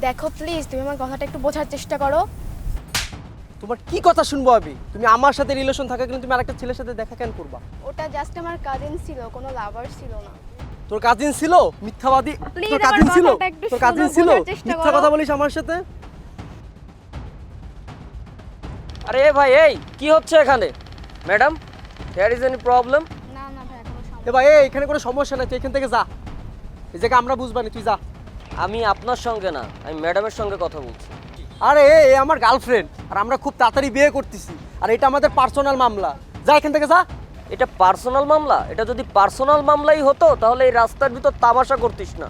দেখো প্লিজ, তুমি আমার কথাটা একটু বোঝার চেষ্টা করো। তোমার কি কথা শুনবো আমি? তুমি আমার সাথে রিলেশন থাকা কিন্তু তুমি আরেকটা ছেলের সাথে দেখা কেন করবা? ওটা জাস্ট আমার কাজিন ছিল, কোনো লাভার ছিল না। তোর কাজিন ছিল? মিথ্যাবাদী। Please, তোর আমার কাজিন ছিল? কথাটা একটু তোর কাজিন শোনো, ছিল? বোঝার চেষ্টা মিথ্যা করো। কথা বলিস আমার সাথে? আরে ভাই, এই কি হচ্ছে এখানে? Madam, there is any problem? না না ভাই, কোনো সমস্যা এ ভাই এখানে কোনো সমস্যা নাই, তুই এখান থেকে যা। এই জায়গা আমরা বুঝবানি, তুই যা। আমি আপনার সঙ্গে না, আমি ম্যাডামের সঙ্গে কথা বলছি। আরে এ আমার গার্লফ্রেন্ড, আর আমরা খুব তাড়াতাড়ি বিয়ে করতেছি, আর এটা আমাদের পার্সোনাল মামলা। যা এখান থেকে যা। এটা পার্সোনাল মামলা? এটা যদি পার্সোনাল মামলাই হতো তাহলে এই রাস্তার ভিতর তামাশা করতিস না।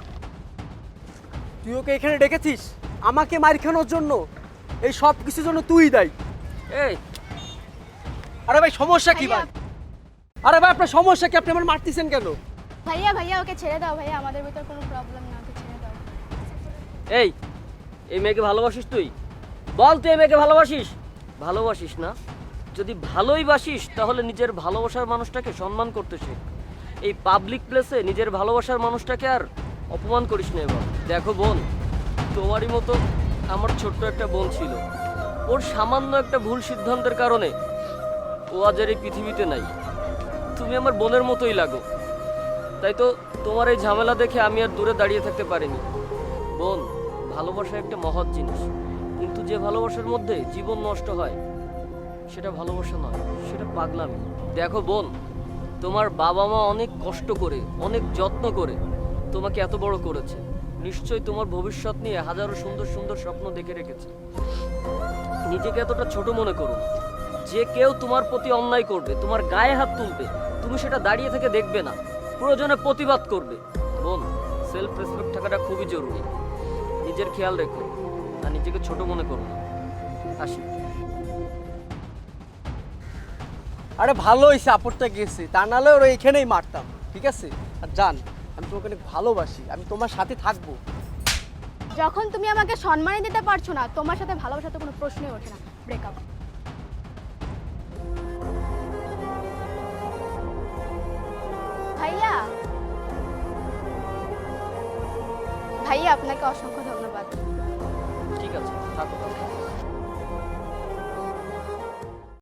তুই ওকে এখানে ডেকেছিস আমাকে মার খানোর জন্য? এই সব কিছুর জন্য তুই দায়ী। এই আরে ভাই সমস্যা কি ভাই? আরে ভাই আপনার সমস্যা কি? আপনি আমার মারতেছেন কেন? ভাইয়া ভাইয়া ওকে ছেড়ে দাও ভাইয়া, আমাদের ভিতর কোনো প্রবলেম না, ওকে ছেড়ে দাও। এই এই মেয়েকে ভালোবাসিস তুই? বল, তুই এই মেয়েকে ভালোবাসিস? ভালোবাসিস না? যদি ভালোই বাসিস তাহলে নিজের ভালোবাসার মানুষটাকে সম্মান করতে শেখ। এই পাবলিক প্লেসে নিজের ভালোবাসার মানুষটাকে আর অপমান করিস না এবার। দেখো বোন, তোমারই মতো আমার ছোট্ট একটা বোন ছিল। ওর সামান্য একটা ভুল সিদ্ধান্তের কারণে ও আজ আর এই পৃথিবীতে নাই। তুমি আমার বোনের মতোই লাগো, তাই তো তোমার এই ঝামেলা দেখে আমি আর দূরে দাঁড়িয়ে থাকতে পারিনি। বোন, ভালোবাসা একটা মহৎ জিনিস, কিন্তু যে ভালোবাসার মধ্যে জীবন নষ্ট হয় সেটা ভালোবাসা নয়, সেটা পাগলামি। দেখো বোন, তোমার বাবা মা অনেক কষ্ট করে, অনেক যত্ন করে তোমাকে এত বড় করেছে। নিশ্চয়ই তোমার ভবিষ্যৎ নিয়ে হাজারো সুন্দর সুন্দর স্বপ্ন দেখে রেখেছে। নিজেকে এতটা ছোট মনে করো না। যে কেউ তোমার প্রতি অন্যায় করবে, তোমার গায়ে হাত তুলবে, তুমি সেটা দাঁড়িয়ে থেকে দেখবে না, প্রয়োজনে প্রতিবাদ করবে। বোন, সেলফ রেসপেক্ট থাকাটা খুবই জরুরি। নিজের খেয়াল রেখো আর নিজেকে ছোট মনে করো না। আসি। আরে ভালো হয়েছে আপদটা গেছে, তা নাহলে ওরা এখানেই মারতাম। ঠিক আছে? আর জান, আমি তোমাকে অনেক ভালোবাসি, আমি তোমার সাথে থাকবো। যখন তুমি আমাকে সম্মানই দিতে পারছো না, তোমার সাথে ভালোবাসা তো কোনো প্রশ্নই ওঠে না। ব্রেকআপ। ভাইয়া ভাইয়া আপনাকে অসংখ্য ধন্যবাদ। ঠিক আছে, থাকো।